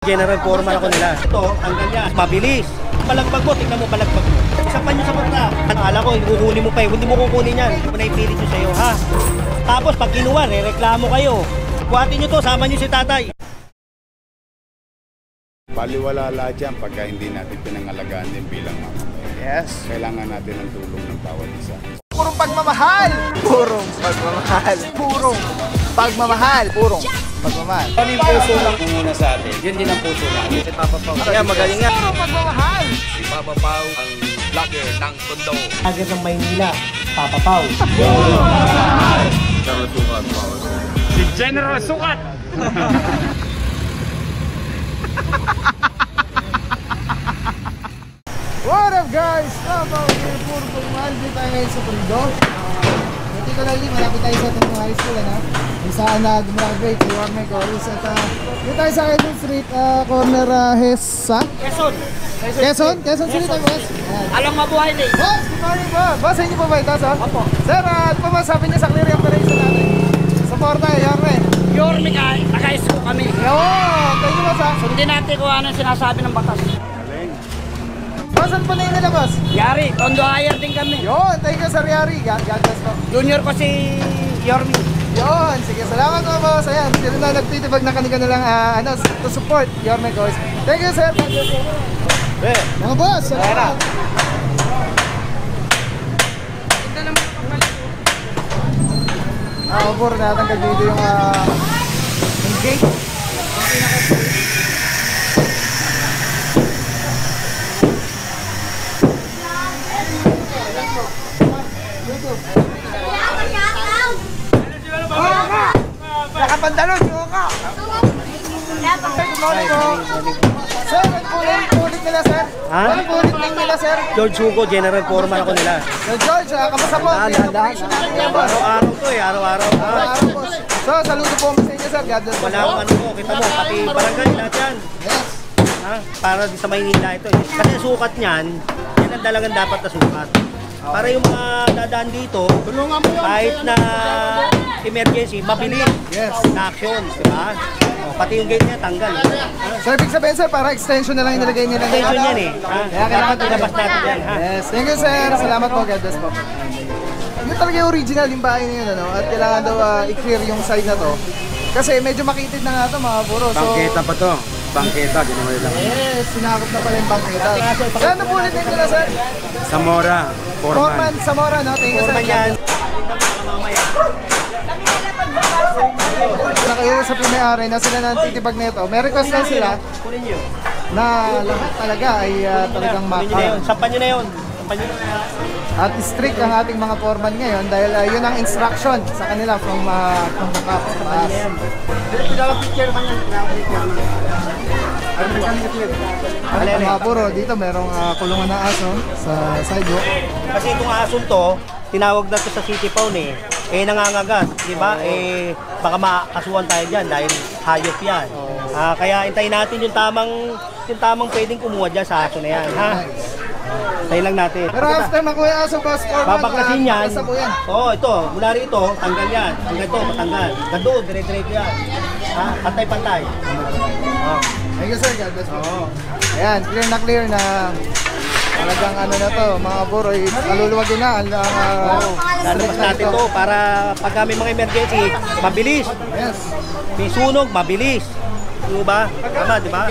General Foreman ako nila. Ito, tanggal yan. Mabilis. Balagbag mo, tingnan mo balagbag mo. Isa pa nyo sa kontra. Akala ko, kukunin mo pa eh. Hindi mo kukunin yan. Hindi mo na ipilit nyo sa'yo, ha? Tapos, pag kinuha, reklamo kayo. Buhatin nyo to, sama nyo si tatay. Baliwala lahat yan pagka hindi natin pinangalagaan din bilang mamamayan. Yes. Kailangan natin ng tulong ng bawat isa. Purong pagmamahal. Purong pagmamahal. Purong pagmamahal. Purong pagmamahal. Ano yung puso lang muna sa atin? Yun din ang puso natin. Si Papa Pao. Kaya magaling nga. Purong pagmamahal. Si Papa Pao ang vlogger ng Tondo. Vlogger ng Maynila, Papa Pao. Si General Sukat. What up guys? Papa here. Purong pagmamahal. Dito tayo ngayon sa Tondo. Dito na rin, malapit tayo sa Tondo High School, ano? Kung saan gumraduate si Warner Corus. At dito tayo sa Quezon Street, corner Hesa. Quezon Street ang boss. Alang mabuhay na eh. Boss, good morning po. Boss, sa inyo po ba ito, sir? Opo. Sir, ano po masabi niyo sa clear operation natin? Suporta, Yorme. Yorme ka, naka-esco kami. Yun, thank you boss ha. Sundin natin kung ano sinasabi ng batas. Boss, saan po na yun nila boss? Yari, Tondo hire din kami. Yun, thank you sir Yari. God bless po. Junior ko si Yorme. Yun, sige, salamat po boss. Ayan, sila na nagtitibag na kanina lang to support Yorme Corus. Thank you sir. Mga boss, salamat. Puro natanggal dito yung gate. Nakapantalon, yung ka! Good morning po. Sir, ano po yung ulit nila, sir? Ha? Ano po ulit nila, sir? George Hugo, General Foreman ako nila. So, George, kamusta po? Operation natin yan, boss. Araw-araw to eh, araw-araw. Araw-araw, boss. So, saludo po sa inyo, sir. God bless po. Wala akong ano po, kita mo, pati barangay, lahat yan. Yes. Ha? Para di sa Maynila ito eh. Kasi sukat niyan, yan ang dalagang dapat na sukat. Para yung mga dadaan dito, kahit na emergency, mabilis na action, di ba? O, pati yung gate niya, tanggal. So, ibig sabihin, sir, para extension na lang yung nilagay nila. Extension yan eh. Ha? Kaya kailangan ilabas natin yan. Ha? Yes, thank you, sir. Salamat po, God bless po. Yun talaga yung original yung bahay na yun, ano? At kailangan daw i-clear yung side na to. Kasi medyo makitid na nga ito, mga puro. So, Bangketa pa to. Bangketa, ginawa lang. yes, sinakop na pala yung bangketa. Saan na po ulit nila, sir? Zamora, Foreman, Zamora, no? Thank you, sir. Foreman yan. Nakayo sa may-ari na sila nagtitibag nito. May request lang sila Kunin nyo. na lahat talaga ay talagang Kunin nyo na yun. Sampan nyo na yun. Sampan nyo na yun. at strict ang ating mga foreman ngayon dahil yun ang instruction sa kanila from the top sa taas. At mga puro dito merong kulungan na aso sa sidewalk. Kasi itong asun to, tinawag na to sa City Pound eh. Eh nangangagat, di ba? Eh baka makasuhan tayo diyan dahil hayop 'yan. Kaya hintayin natin yung tamang pwedeng kumuha diyan sa aso na 'yan, ha? Tayo lang natin. Pero after makuha aso boss, babaklasin yan. Oo, ito, mula rito, tanggal yan. Hanggang ito, matanggal. Gando, dire-diretso yan. Ha? Pantay-pantay. Thank you sir, God bless po. Ayan, clear na talagang ano na to, mga buro, kaluluwagin na ang lalabas natin to para pag may mga emergency, mabilis. Yes. May sunog, mabilis. Di ba? Tama, di ba?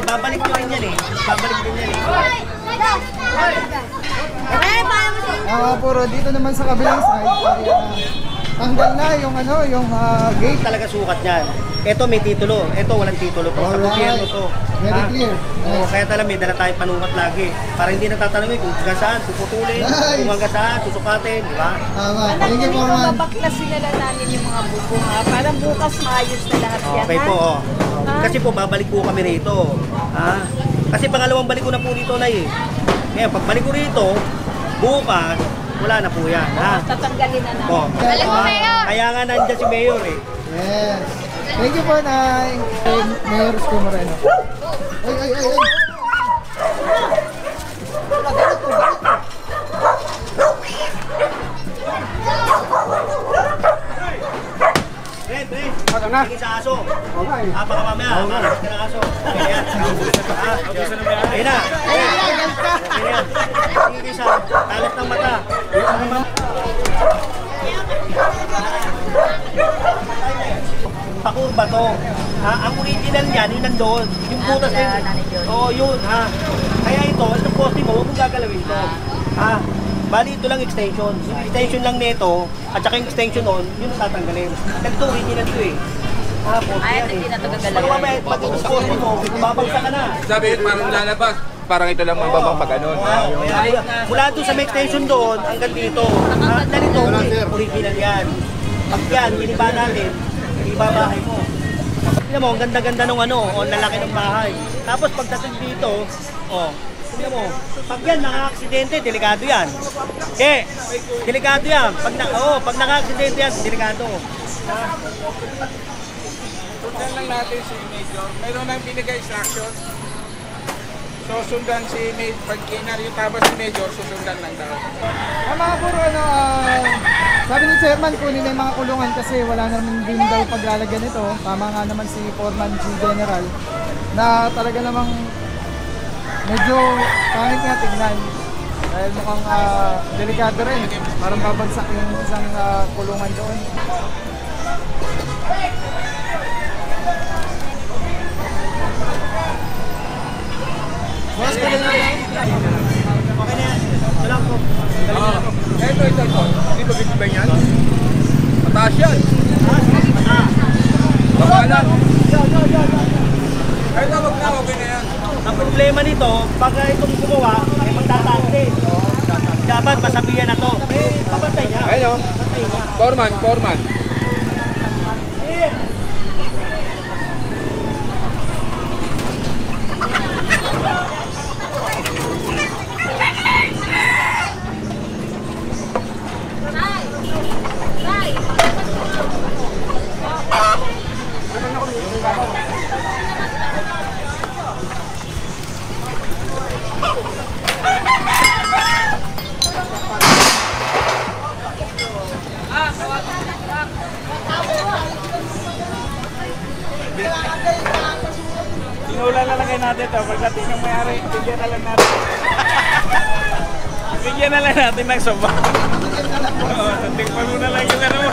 Babalik nyo rin yan eh. Babalik din yan eh. Mga puro, dito naman sa kabilang side, tanggal na yung ano, yung gate. Talaga sukat yan. Ito may titulo. Ito walang titulo to. Sa gobyerno to. Very clear. Oo, kaya talaga may dala tayong panukat lagi. Para hindi natatanungin kung hanggang saan, puputulin, kung hanggang saan, susukatin, di ba? Tama. Thank you, Foreman. Babaklasin na lang namin yung mga buko ha. Para bukas maayos na lahat yan. Okay po, oh. Kasi po, babalik po kami rito. Kasi pangalawang balik ko na po dito na eh. Ngayon, pagbalik ko rito, bukas, wala na po yan. Tatanggalin na namin. Oh. Kaya nga nandiyan si Mayor eh. Yes. Thank you po, Nay. Mayor Isko Moreno. Ay. Red. Sige sa aso. Baka mamaya, makakas ka ng aso. Okay yan. Ayun na. Sige sa talat ng mata. Pakurba to. Ang original niyan, yung nandoon. Yung butas na yun. Oo, yun. Kaya itong poste mo, huwag mong gagalawin ito. Bali, ito lang extension. Yung extension lang nito, at saka yung extension on, yun ang tatanggalin. Ito, original ito eh. Poste yan eh. Pag mamaya, pag itong poste mo, babagsak ka na. Sabi yun, parang lalabas. Parang ito lang mababang pag ganun. Mula doon sa may extension doon, hanggang dito. Ganito, original yan. Pag yan, giniba natin, giniba bahay mo. Tignan mo, ang ganda-ganda nung ang lalaki ng bahay. Tapos pagdating dito, tignan mo, pag yan naka-aksidente, delikado yan. Delikado yan. Pag naka-aksidente yan, delikado. Sundan lang natin si Major. Mayroon nang binigay instruction. So sundan si Major. Pag kinar yung tabas si Major, susundan lang daw. Mga puro sabi ni Chairman, kunin na yung mga kulungan kasi wala naman din daw paglalagyan nito. Tama nga naman si Foreman, si General, na talaga namang medyo pangit nga tignan. Dahil mukhang delikado rin. Parang babagsak yung isang kulungan doon. Boss, kailan na yan? Okay na yan. Ito lang po. Ito. Hindi ba big bang yan? Mataas yan. Baba lang. Ay, tawag na. Okay na yan. Ang problema nito, pag itong gumawa, ay magtataas din. Dapat masabihan na to. Papantay niya. Ayun o. Foreman. Tinula na lang natin ito. Pagdating ng mayari, bigyan na lang natin. Bigyan na lang natin ng soba. Tingpan mo na lang yung ano mo.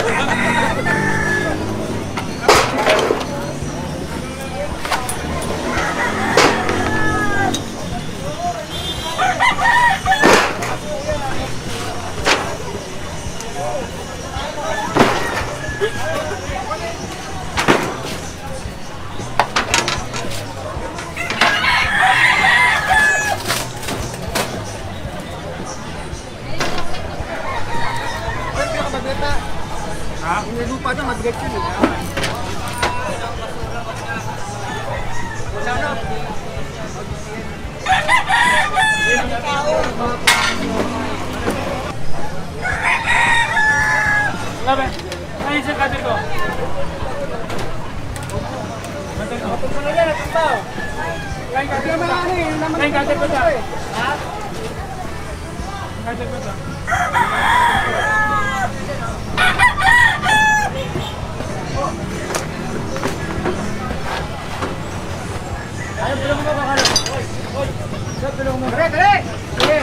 Yung lupa na mag-get yun eh. Laban. Ay, isa ka dito. Kain ka dito. Kain ka dito. Ha? Kain ka dito. Ayaw, tulong mo kakalo. Oy! Sir, tulong mo. Dali! Sige!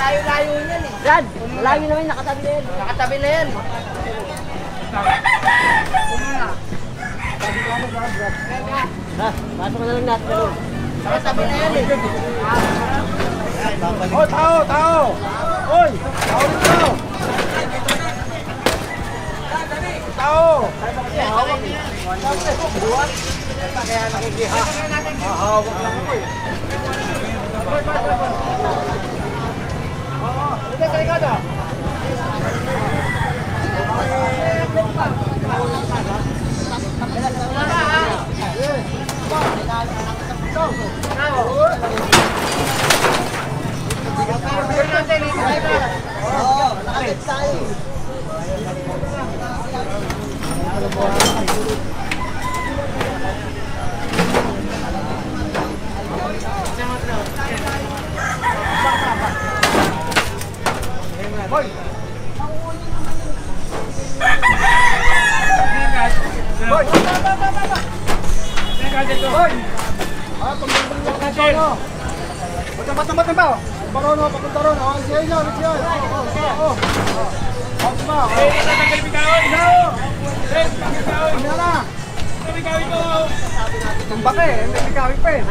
Layo-layo niyan eh. Brad, malayo naman, nakatabi na yan. Nakatabi na yan. Pasok na lang natin. Nakatabi na yan eh. Oh, tao! Oy! Tao dito! Tao! Kaya nakikiha. Hawak lang ako eh. Ito sa likod ah. Nakakit tayo. Hoy! Ah, pagdating lang kasi. Matang ba? Paron mo, papunta ron. Oh, siya yun, siya yun. Oh. Out ba? Ano na? Tumbak eh, hindi bikawi pa eh.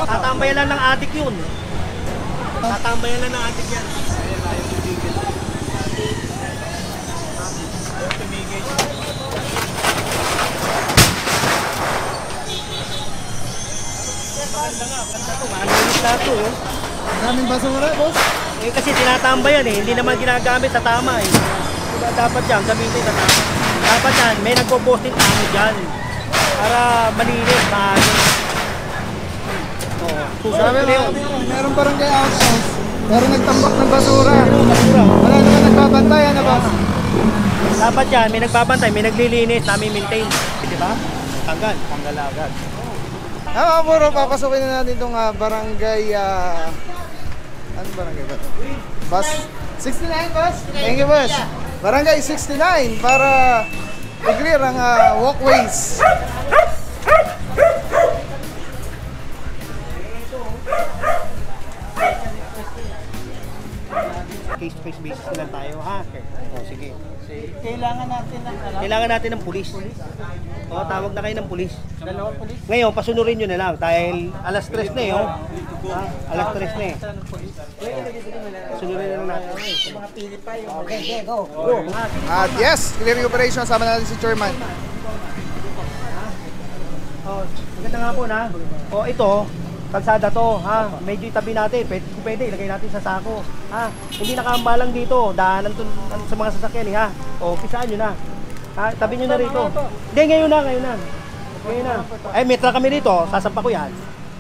Tatambayan lang ng adik yun. Tatambayan lang ng adik yan. Malinis na ito eh. Daming basura, boss. Eh kasi tinatambayan eh, hindi naman ginagamit sa tama eh. Diba, dapat yan, gamitin sa tama. Dapat yan, may nagpo-posting tama dyan. Para malinis, maayos. Susunod ko na yun. Meron barangay outhouse. Meron nagtambak ng basura. Basura. Wala naman nagbabantay, ano boss? Dapat yan, may nagbabantay, may naglilinis, namin maintain. Diba? Tanggal agad. Mga puro, papasukin na natin itong barangay, ano barangay ba ito? Bus 69, boss? Thank you, boss. Barangay 69 para i-clear ang walkways. Case-to-case basis na lang tayo, ha? O, sige. Kailangan natin ng Kailangan natin ng pulis. O, tawag na kayo ng pulis. dalawang pulis. Ngayon, pasunurin nyo na lang dahil alas 3 na eh, oh. Ha? Alas 3 na eh. Pasunurin na lang natin. Mga Pilipay. Okay, go. At yes, clearing operation. Sama natin si Chairman. Oh, maganda nga po na. O, ito, kalsada to, ha? Medyo itabi natin. Kung pwede, ilagay natin sa sako. Ha? Hindi nakaambalang dito. Daanan to sa mga sasakyan, eh, ha? O, pisaan nyo na. Ha? Tabi nyo na rito. Hindi, ngayon na. Ngayon na. Ay, metra kami rito. Sasampa ko yan.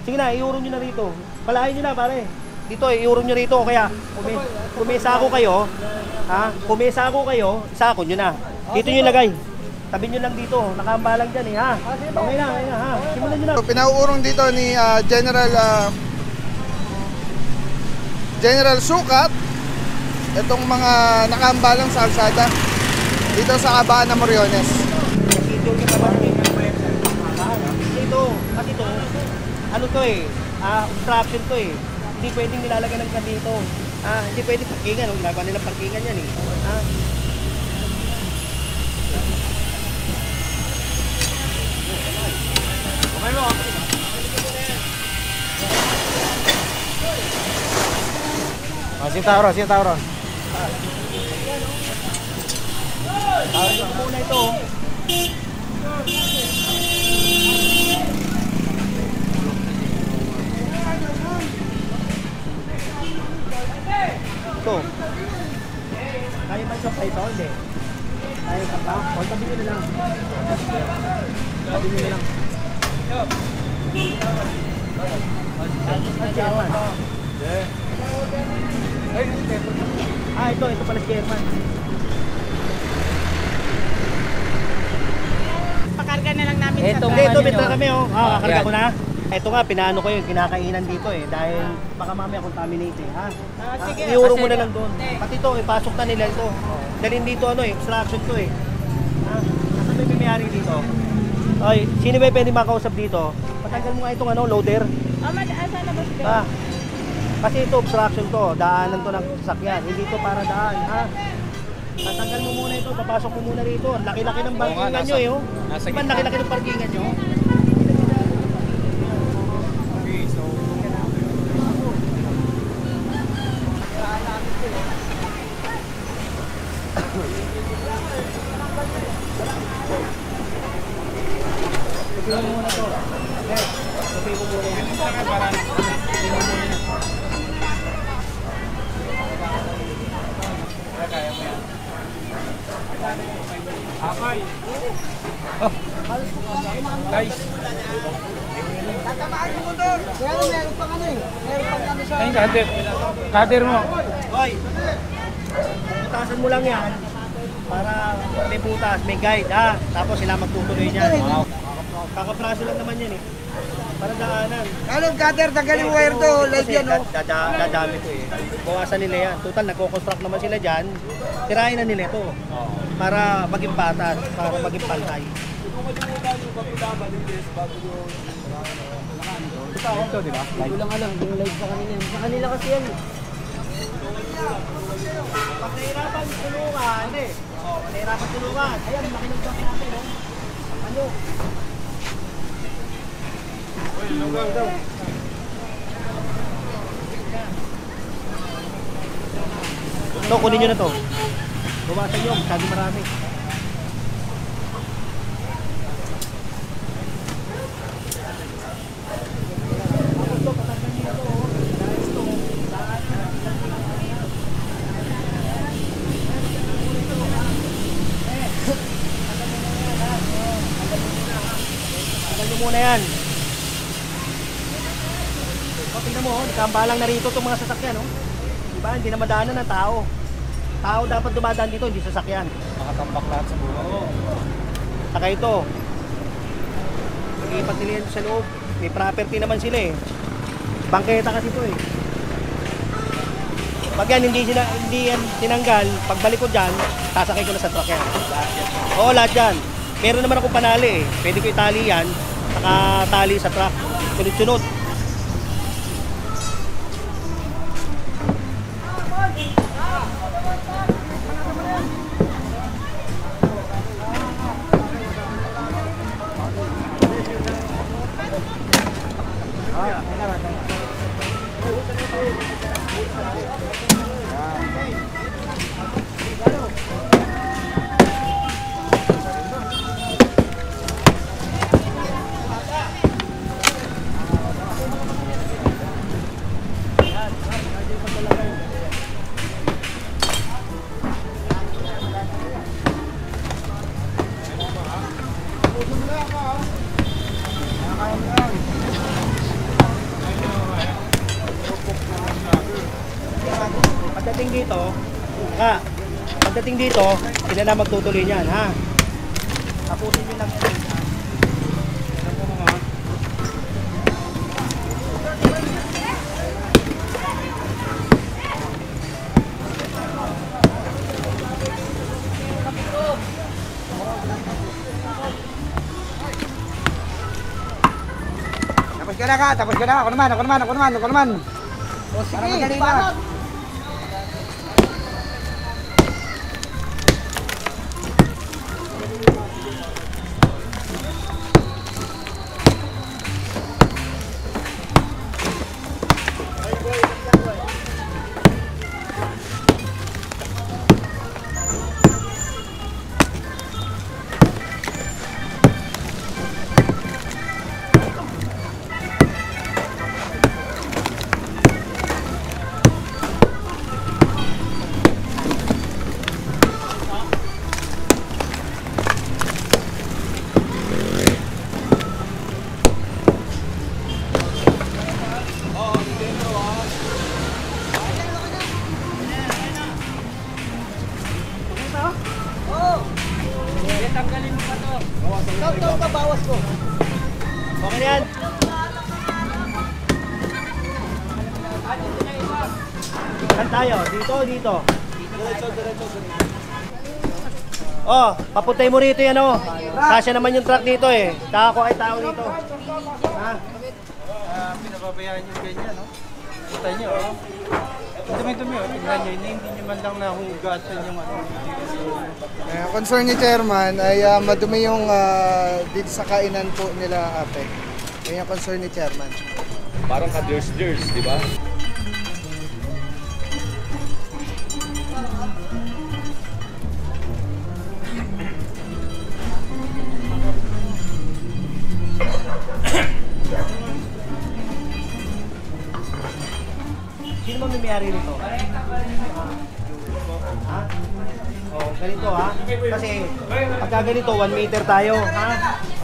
Sige na, iurong nyo na rito. Palahin nyo na, pare. Dito, iurong nyo rito. Kaya, kung may sako kayo, ha? Kung may sako kayo, isako nyo na. Dito nyo ilagay. Tabi nyo lang dito. Nakaambalang dyan, eh, ha? Okay na, ha? Simulan nyo na. Pinauurong dito ni General Sukat itong mga nakaambalang sa kalsada dito sa Kabaan ng Moriones. Dito, kasi ito, ano to eh, obstruction to eh. Hindi pwedeng nilalagyan ng dito. Hindi pwedeng parkingan, ginagawa nilang parkingan yan eh. Si Tauro. Ito muna ito. Ito. Kaya man siya pa ito, hindi. Kaya ka ba? O, tabi nyo na lang. Tabi nyo na lang. Chairman. Ito pala si Chairman. Pakarga na lang namin Ito, metra kami oh. Kakarga ko na. Ito nga, pinaano ko yung kinakainan dito eh. Dahil baka mamaya contaminate eh, ha? sige. Iurong mo na lang doon. Pati ito, ipasok na nila ito. Dalhin dito ano eh, obstruction to eh. Nasaan ba yung may-ari dito? Oy, sino ba yung pwede makausap dito? Patanggal mo nga itong ano, loader. Saan na ba siya? Kasi ito, obstruction to. Daanan to ng sasakyan. Hindi to para daan, ha? Tatanggal mo muna ito, papasok mo muna rito. Ang laki-laki ng parkingan nyo eh, oh. Diba ang laki-laki ng parkingan nyo? Tupiin mo muna to. Tupiin mo muna yan. Tupiin mo muna yan. Kaya mo yan. Akay. Oh. Guys. Tatamaan yung motor. Kaya meron pang ano eh. Meron pang ano sa... Cutter mo. Hoy. Butasan mo lang yan. para may butas, may guide, ha? Tapos sila magtutuloy niyan. Kakapraso lang naman yan eh. Para daanan. Anong cutter, tanggalin yung wire to, live Kasi yan, no? dadami to eh. Bawasan nila yan. Total, nagko-construct naman sila dyan. Tirahin na nila ito. Para maging patas, para maging pantay. Ito, di ba? Hindi ko lang alam, yung live sa kanila. Sa kanila kasi yan. Pag nahirapan tulungan, nahirapan tulungan. Ayan, makinig kami natin, no? Ano? Ito, kunin nyo na to. Buwasan nyo, masyado marami. Tagal nyo muna yan. O, tingnan mo, nagkambalang na rito itong mga sasakyan, no? Diba, hindi na madaanan ng tao. Tao dapat dumadaan dito, hindi sasakyan. Makatambak lahat sa buhay. Oo. Saka ito, nag-iipat nila yan sa loob. May property naman sila eh. Bangketa kasi ito eh. Pag yan, hindi yan tinanggal, pagbalik ko dyan, sasakay ko na sa truck yan. Oo, lahat yan. Meron naman akong panali eh. Pwede ko itali yan, saka tali sa truck. Sunod-sunod. Pagdating dito, sila na magtutuloy niyan, ha? Tapusin nyo lang. Tapos ka na ka, tapos ka na. Ako naman. O sige, madali na. Okay yan. Saan tayo? Dito. Diretso. Oh, papuntay mo rito yan oh. Kasya naman yung truck dito eh. Saka ko ay tao dito. Ha? Pinababayaan yung ganyan, no? Kita nyo, oh. Dumi-dumi, oh. Tingnan nyo, hindi nyo man lang nahugasan yung ano. Concern ni Chairman ay madumi yung dito sa kainan po nila ate. Yan yung concern ni Chairman. Parang ka-durs-durs, di ba? Sino ba may-ari nito? Ha? Oh, ganito ha. Kasi pagka ganito 1 meter tayo, ha?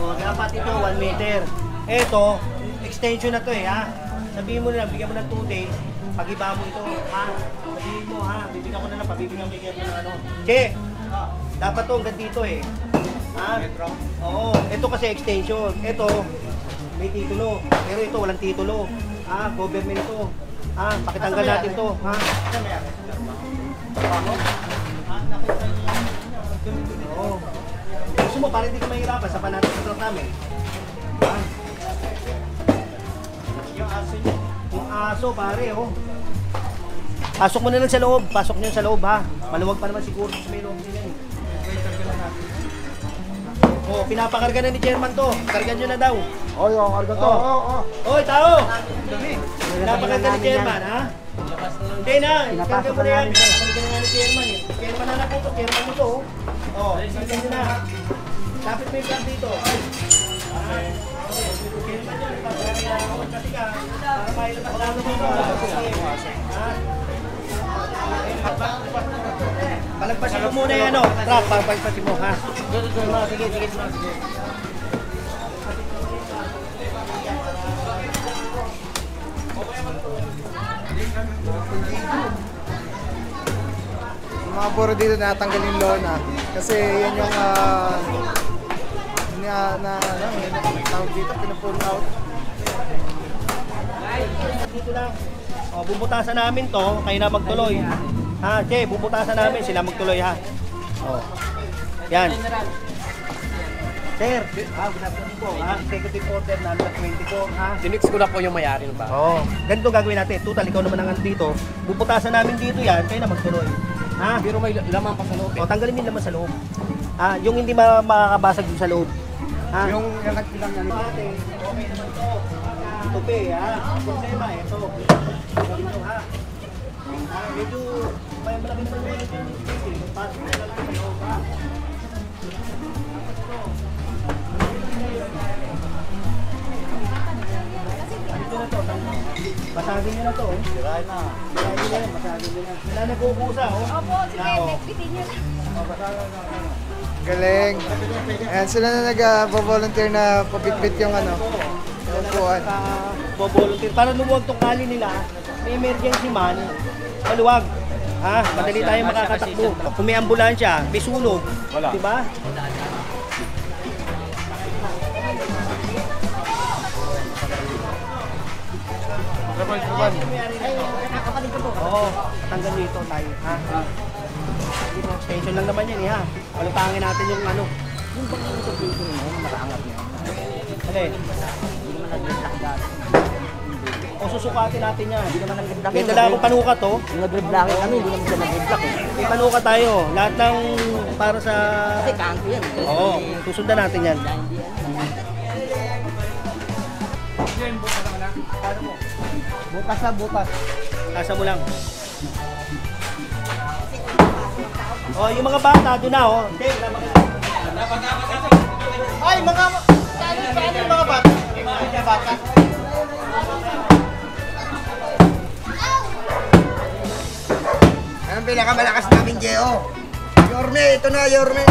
Oh, dapat ito 1 meter. Ito, extension na to eh, ha? Sabihin mo na, bigyan mo ng 2 days, pag-iba mo ito, ha? Sabihin mo, ha? Bibigyan ko na lang, pabibigyan mo ng ano. Che! Dapat to hanggang dito eh. Ha? Oo. Ito kasi extension. Ito, may titulo. Pero ito, walang titulo. Government to. Pakitanggal natin to. Oo. Gusto mo, para hindi ka mahirapan, sa natin sa truck namin. Yung aso, pare, oh. Pasok mo na lang sa loob. Pasok nyo sa loob, ha. Maluwag pa naman siguro sa may loob nila, eh. Oh, pinapakarga na ni Chairman to. Kargan nyo na daw. Oh, yung karga to. Oy, tao! Pinapakarga ni Chairman, ha? Hindi na. Karga mo na yan. Pinapakarga na nga ni Chairman, eh. Chairman na po to. Chairman mo to, oh. Oh, kargan nyo na. Lapit mo yung plug dito. Chairman nyo, pinapakarga na ako. Kasi ka, para mailabas lang dito. Palagpasin mo muna yan, oh. Truck, palagpasin mo, ha? Sige. Yung mga puro dito natanggal yung lona. Kasi yan yung tawag dito, pinupull out. Dito lang. Oh, bubutasan namin to, kayo na magtuloy. Ha, che, bubutasan namin, sila magtuloy, ha. Oh. Yan. Sir, good afternoon po, ha. Executive order number 24, ha. Sinix ko na po yung may-ari ng bahay. Oo. Ganito gagawin natin. Total, ikaw naman ang dito. Bubutasan namin dito yan, kayo na magtuloy. Ha? Pero may laman pa sa loob. O, tanggalin mo yung laman sa loob. Yung hindi makakabasag dun sa loob. Ha? Yung nagpilang yan. Ate, okay naman to. Ito pe, ha? Problema, ito. Ito, ha? Medyo may malaking problema ito yung speaking. Pasok na lang sa loob, ha? Ito na to, basagin nyo na to, oh. Basagin na yan, basagin nyo na. Wala nagkukusa, oh. Opo, sige, nagpitin nyo na. Galing. Ayan, sila na nag-volunteer na pabitbit yung upuan. Volunteer. Para lumuwag tong kali nila, may emergency man, maluwag. Madali tayo makakatakbo. Kung may ambulansya, may sunog. Wala. Diba? Oo, tanggal nyo ito tayo. Extension lang naman yan, ha? Palutangin natin yung ano. Yung bang yung dito mo, nakaangat niya. Okay. Hindi naman nag-block dati. O susukatin natin yan. Hindi naman nag-block. May dala akong panukat, oh. Yung nag-block kami, hindi naman siya nag-block eh. May panukat tayo. Lahat ng para sa... Kasi kanto yan. Oo, susundan natin yan. Bukas na, bukas. Kasa mo lang. Oh, yung mga bata doon na, oh. Hindi, Ay, paano yung mga bata? Mga bata? Anong pinakamalakas namin, Geo? Yorme, ito na, Yorme.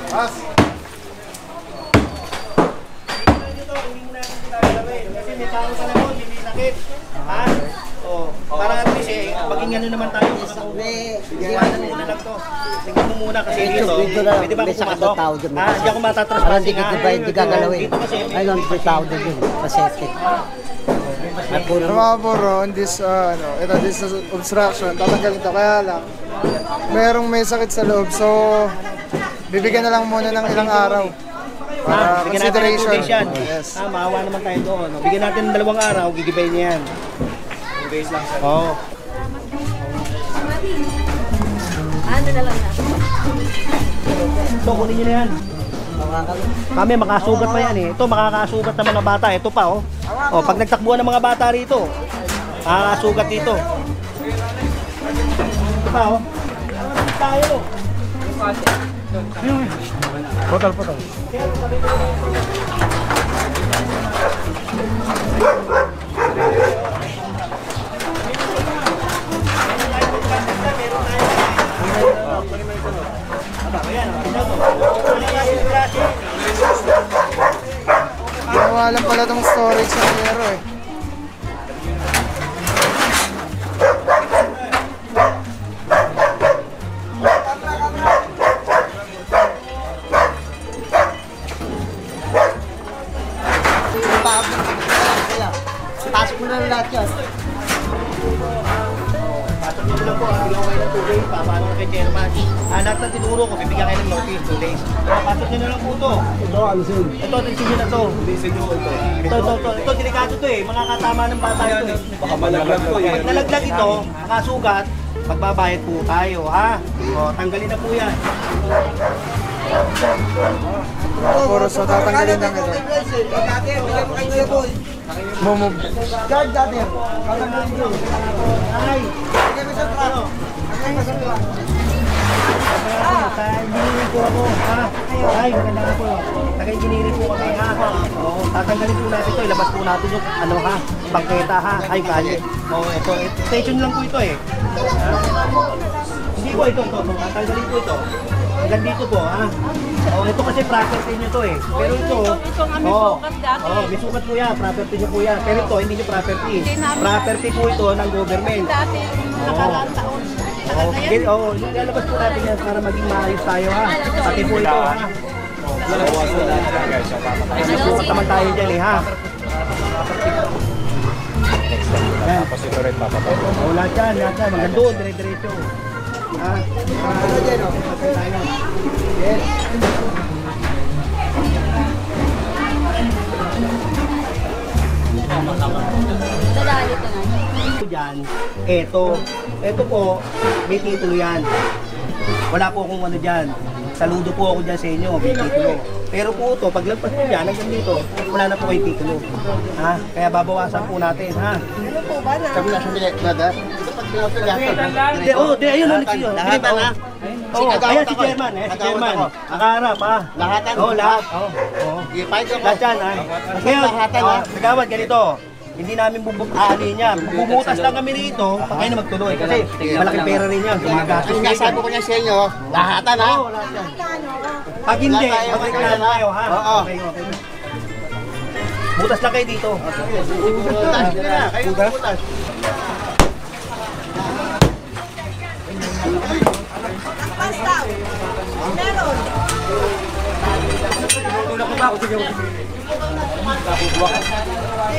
Pas. kasi may tao sa labon, hindi sakit. Ha? Oh, para at least maging ano naman tayo. Iwanan mo na lang to. Tingnan mo muna kasi dito. Pwede ba ako pumasok? Hindi ako matatransport. Hindi gagalawin. Dito kasi. Ayun, may tao din yun. Pasete. Pero mga puro, this obstruction, tatanggalin to. Kaya lang, may sakit sa loob. So, bibigyan na lang muna ng ilang araw. Para Bigyan natin ng 2 consideration. days yan. Yes. Maawa naman tayo doon. Bigyan natin ng 2 araw, gigibay niya yan. 2 days lang. Oo. Ano na lang na? Ito, kunin nyo na yan. Kami, makasugat pa yan eh. Ito, makakasugat ng mga bata. Ito pa, oh. Oh, pag nagtakbuhan ng mga bata rito, makakasugat dito. Ito pa, oh. Tayo. Potol. Ginawa lang pala itong storage sa Pero eh. Pasok mo na lahat yan. Pasok nyo lang po, bigyan ko kayo ng 2 days, paano kay chairman. Lahat ng tinuro ko, bibigyan kayo ng notice, 2 days. Pasok nyo na lang po ito. Ito, alisin. Ito, alisin nyo na ito. Alisin nyo ito. Ito, delikado ito eh. Mga katama ng bata ito. Baka malaglag po Pag nalaglag ito, nakasugat, magbabayad po tayo, ha? O, tanggalin na po yan. Puro sa tatanggalin lang ito. Dati, bigyan mo kayo ng boy. Mumog. Guard dati. Tatanggalin ko. Ay! Bigyan mo sa plano. Bigyan mo sa plano. Sa engineering po ako, ha? Ay, maganda po. Naka-engineering po kami, ha? Oo, tatanggalin po natin ito. Ilabas po natin yung, ano ha? Bangketa, ha? Ay, kalye. Oo, ito. Station lang po ito, eh. Hindi po ito. Tatanggalin po ito. Hanggang dito po, ha? Oh, ito kasi property nyo to eh. Pero ito, Ito nga may sukat dati. may sukat po yan, property nyo po yan. Pero ito, hindi nyo property. Property po ito ng government. Dati, nakaraang taon. Lalabas po natin yan para maging maayos tayo ha. Pati po ito ha. Nasukat naman tayo dyan eh ha. Tapos ito rin papatay. Lahat yan. Maganda doon, dire-diretso. Ha? Yes. Diyan, ito po, may titulo yan. Wala po akong ano dyan. Saludo po ako dyan sa inyo, may titulo. Pero po ito, paglagpas po dyan, hanggang dito, wala na po kayo titulo. Ha? Kaya babawasan po natin, ha? Ano po ba na? Sabi na sa bilet, brother. Ito pag pinapil Ayun, lahat na. Ayan si Chairman, si Chairman. Nakaharap, ha? Lahatan? Lahat. Ipahit ako. Lahat yan, ha? Ngayon, Sagawad, ganito. Hindi namin aanin yan. Bumutas lang kami rito, pag kayo na magtuloy. Kasi malaking pera rin yan. Gumagastos. Ang sabi ko niya sa inyo, lahatan ha? Oo, lahat yan. Pag hindi, magreklamo tayo, ha? Oo. Okay. Butas lang kayo dito. Butas. Kayo butas.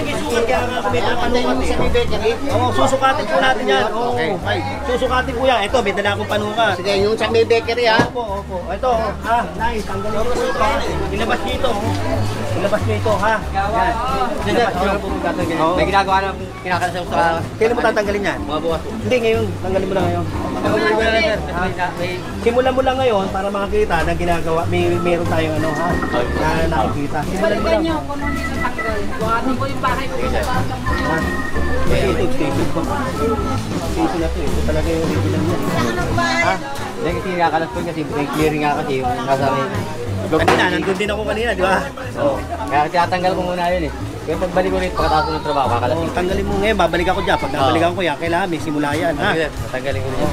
May sukat kaya nga kami na panukat eh. Oo, susukatin po natin yan. Oo, susukatin po yan. Ito, may dala akong panukat. Sige, yung sa may bakery ha? Opo. Ito, nice. Tanggalin ko po ito. Ilabas nyo ito. Ilabas nyo ito, ha? Yan. Ilabas nyo. May ginagawa na kinakalasang sa Kailan mo tatanggalin yan? mga bukas. Hindi, ngayon. Tanggalin mo lang ngayon. Tanggalin mo na lang, sir. May Simulan mo lang ngayon para makakita na ginagawa. Meron tayong ano, ha? Na nakikita. Simulan mo Balikan lang. niyo kung nung hindi natanggal. Buhatin ko yung bahay ko sa bata mo. Ha? Station ko. Station na to. Ito talaga yung original niya. Ha? Hindi kasi nakakalas po kasi may clearing nga kasi yung nasa may Kanina, nandun din ako kanina, di ba? Oo. Kaya tinatanggal ko muna yun eh. Kaya pagbalik ko rin, pagkatapos ko ng trabaho, kakalas. Oh, tanggalin mo ngayon, babalik ako dyan. Pag nabalikan ko yan, kailangan may simula yan, ha? Sige, natanggalin ko rin yan.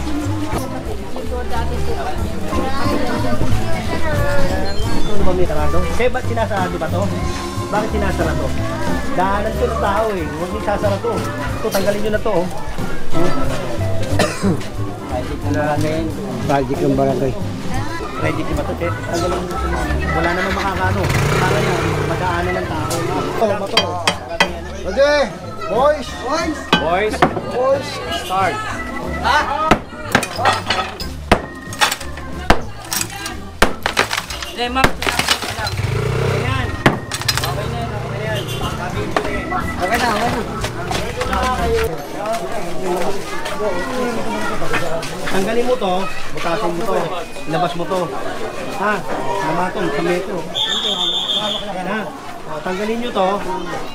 Ano ba may tarado? Kaya ba't sinasarado ba to? Bakit sinasarado? Dahanan to ng tao eh. Huwag yung sasara to. Ito, tanggalin nyo na to. Project ng barangay. Ready ba to? Tanggalin mo. Wala naman makakano. Para yan, madaanan ng tao. Motor. Pwede! Boys! Boys, start. Eh, ma'am, Ayan. Okay na yan. Sabi ko eh. Okay na. Tanggalin mo to, butasin mo to, ilabas mo to. Ha? Namatol, sa metro. Yan ha. O, tanggalin nyo to,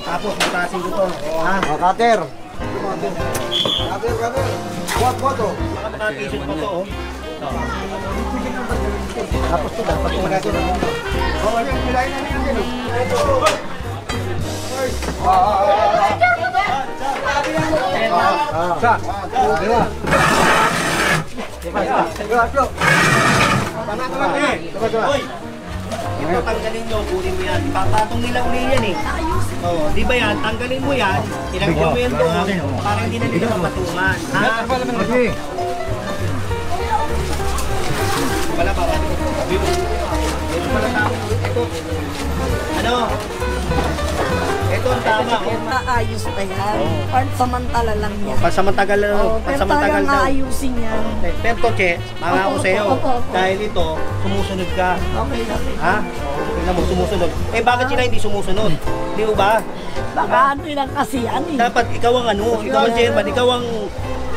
tapos butasin ko to. Ha? Cutter. Cutter. What photo? Baka maka-t-shirt mo to, oh. Tapos to, dapat mo natin. Ito, tanggalin nyo, kunin mo yan. Papatong nila uli yan eh. Oo, di ba yan? Tanggalin mo yan, ilagyan mo yan doon, para hindi na nila mapatungan. Ha? Wala ba? Ito. Ano? Ito ang tama. Maayos na yan. Pansamantala lang yan. Pansamantagal na. Pero Pansamantagal talagang daw. maayusin yan. Pero to, Che, mangako Opo, sa'yo. opo, opo. Dahil ito, sumusunod ka. Okay. Ha? Tingnan mo, sumusunod. Eh, bakit sila hindi sumusunod? Di ba? Baka ano lang kasi yan eh. Dapat ikaw ang ano, ikaw ang chairman, ikaw ang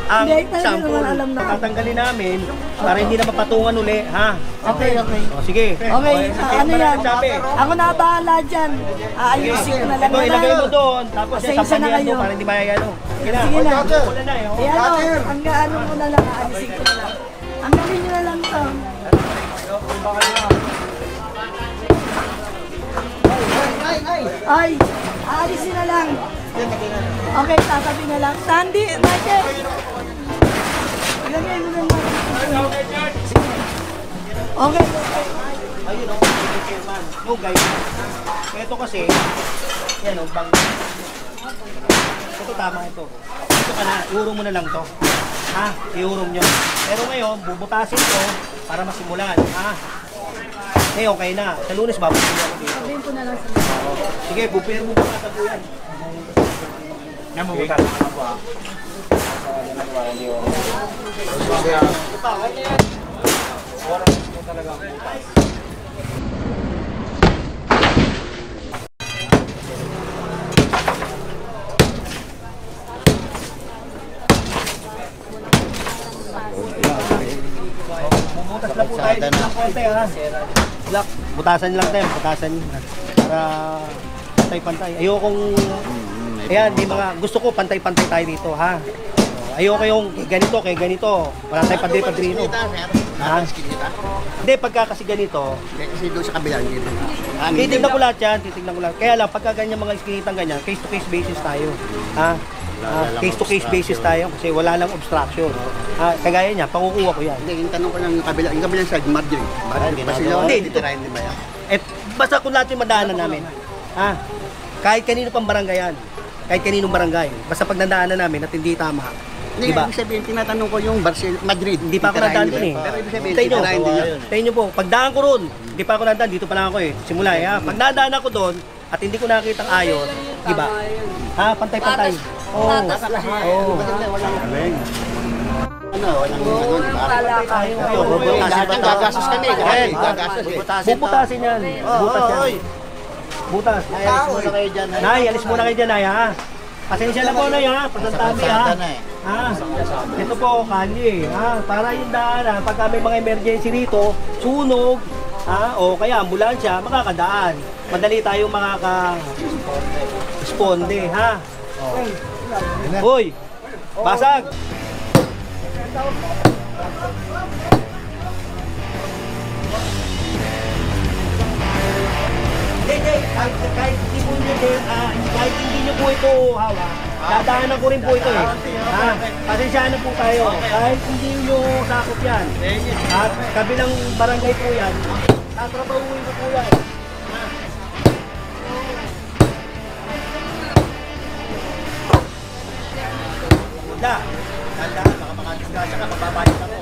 Hindi, talaga sample. naman alam na. Tatanggalin namin para hindi na mapatungan uli, ha? Okay. O, sige. Okay, ano yan? Sabi. Ako na bahala dyan. Aayusin ko na lang Ito, ilagay mo doon. Tapos yan, Pasensya na sampanihan kayo. mo para hindi mayayano. Sige na. Sige na. Wala na eh. Eh ano, hanggang ano ko na lang, aalisin ko na lang. Ang galing nyo na lang to. Ay, aalisin na lang. Okay, tatabi na lang. Sandy, Michael. Ilagay mo na lang. Okay. Ayun o, chairman. No, guys. Ito kasi, yan o, bang... Ito tama ito. Ito ka na, iurong mo na lang to. Ha? Iurong nyo. Pero ngayon, bubutasin to para masimulan. Ha? Eh, okay na. Sa Lunes, babutin ako dito. Sabihin ko na lang sa Sige, bupir mo muna sa buyan. Bubutas lang po tayo dito ng konti, ha? Black, butasan lang tayo, butasan para pantay-pantay. Ayokong, ayan, di mga, gusto ko pantay-pantay tayo dito, ha? Ayoko yung ganito, kay ganito, wala tayong padre-padrino. Ha? Hindi, pagka kasi ganito, Kasi doon sa kabila, hindi. titignan ko lahat yan, titignan ko lahat. Kaya lang, pagka ganyan mga iskinitang ganyan, case-to-case basis tayo. Ha? Case-to-case basis tayo kasi wala lang obstruction. Kagaya niya, pangukuha ko yan. Hindi, yung tanong ko lang yung kabila. Yung kabila sa Marjorie. Marjorie ba sila? Hindi, Dito rin, di ba yan? Eh, basta kung lahat yung madaanan namin. Ha? Kahit kanino pang barangay yan. Kahit kaninong barangay. Basta pag nadaanan namin at hindi tama. Hindi, Diba? ibig sabihin, tinatanong ko yung Madrid. Hindi pa ako nadaan dun eh. Pero ibig sabihin, Tayo nyo, titirahin din yan. tayo nyo po. Pagdaan ko ron, hindi pa ako nadaan, dito pa lang ako eh. Simula eh. Ha? Pag nadaan ako doon at hindi ko nakita ang ayos, di ba? Ha? Pantay-pantay. Oo. Oo. Ano, walang ano, di ba? Lahat ng gagastos kami. Gagastos eh. Bubutasin yan. Butas yan. Butas. Alis muna kayo dyan. Nay, alis muna kayo dyan, Nay, ha? Pasensya na po, Nay, ha? Pasantabi, ha? Ha? Ito po, kalye, ha? Para yung daan, pagka may mga emergency rito, sunog, ha? O kaya ambulansya, makakadaan. Madali tayong makaka-responde, ha? Hoy! Basag! Hindi, kahit hindi po nyo, kahit hindi nyo po ito hawak, dadaanan ko rin po ito eh. Ha? Pasensyahan na po tayo. Kahit hindi nyo sakop yan. At kabilang barangay po yan, tatrabahuin ko po yan. Wala. Tandaan, baka makadisgrasya ka, mababayad ako.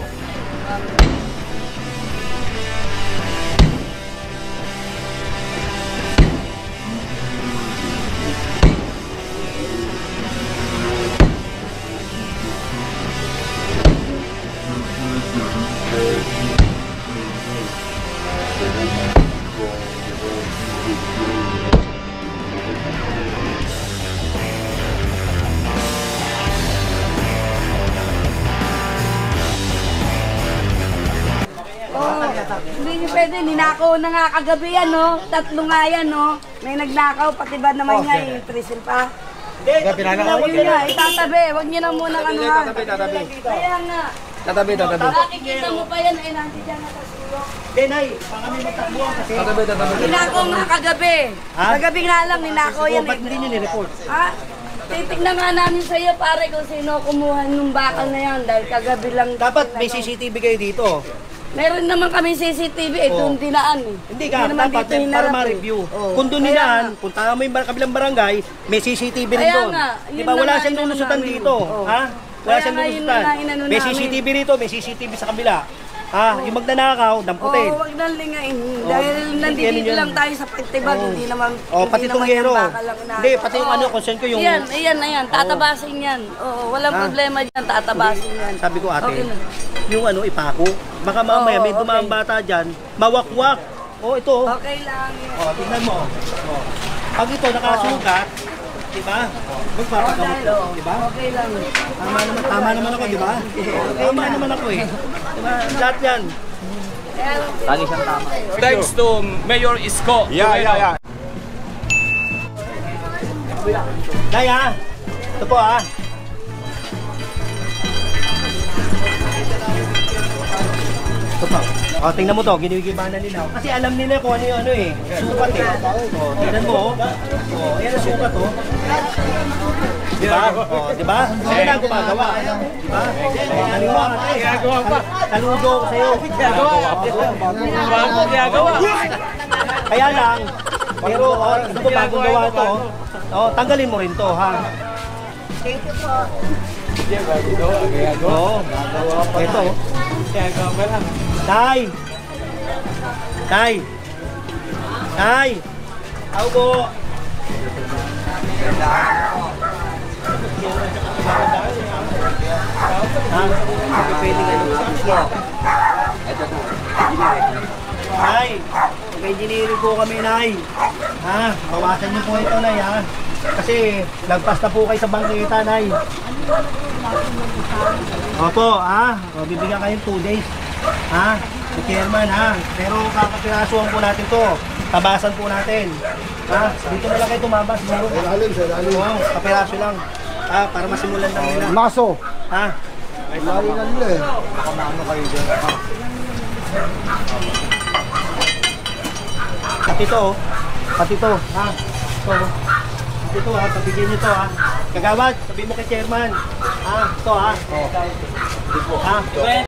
Hindi nyo pwede, ninakaw na nga kagabi yan, no? Tatlo nga yan, no? May nagnakaw, pati ba naman niya, i-prison pa. Hindi, Yun nga, itatabi, wag nyo na muna anuhan. Kaya nga, Tatabi. Nakikita mo pa yan, ay nandiyan na sa sulok. Denay, baka may magtakbuhan kasi. Ninakaw nga kagabi. Ha? Kagabi nga lang, ninakaw yan. Ba't hindi nyo nireport? Ha? Titignan nga namin sa iyo pare kung sino kumuha nung bakal na yan dahil kagabi lang. Dapat may CCTV kayo dito. Meron naman kami CCTV, doon dinaan eh. Hindi ka, naman dapat dito hinarap para eh. ma-review. Oo. Kung doon Kaya nilaan, nga. punta mo yung kabilang barangay, may CCTV rin Kaya doon. nga, Di yun ba na wala nga, siyang yun na lulusutan namin. dito? Oo. Ha? Wala Kaya siyang nga, yun lulusutan. na nga, inano May namin. CCTV rito, may CCTV sa kabila. Ha? Yung magnanakaw, damputin. Oo, wag nang lingain. Dahil nandito yun. lang tayo sa pagtibag, hindi naman Oh, pati hindi itong naman gero. yung bakal lang Hindi, pati yung Oo. ano, concern ko yung... Ayan, tatabasin yan. Oo, walang problema dyan, tatabasin yan. Sabi ko ate, Okay na. yung ano, ipako. Baka mamaya may Oo, dumaang okay. bata dyan, mawakwak. Oh, ito. Okay lang yan. Oh, tingnan mo. Oh. Pag ito nakasugat, di ba? Magpapagamot Dahil, ko, oo, di ba? okay lang. Tama naman ako, di ba? Tama naman ako eh. Di ba? Lahat yan. Thanks to Mayor Isko. Yeah. Day ha? Ito po ha? Ito po. O, tingnan mo to, ginigibanan nila. Kasi alam nila kung ano yung ano eh. Sukat eh. O, tingnan mo. O, ayan ang sukat o. Diba? O, diba? Ano na ang gumagawa? Diba? Galing mo ate. Saludo ko sa'yo. Kaya lang, pero ito po bagong gawa ito. O, tanggalin mo rin to ha. Oo. Ito. Tay! Ako po! Nay! Mag-engineering po kami, Nay. Ha? Bawasan niyo po ito, Nay, ha? Kasi lagpas na po kayo sa bangkita, Nay. Opo, ha? O, bibigyan kayong 2 days. Ha? Si chairman, ha? Pero kakapirasuhan po natin to. Tabasan po natin. Ha? Dito na lang kayo tumabas. Oo, kapiraso lang. Ha? Para masimulan lang nila. Maso. Ha? Lari na nila eh. Baka maano kayo dyan. Pati to, ha? Ito ha, pabigyan nyo to ha. Kagawad, sabihin mo kay chairman. Ha? Ito ha. Ha?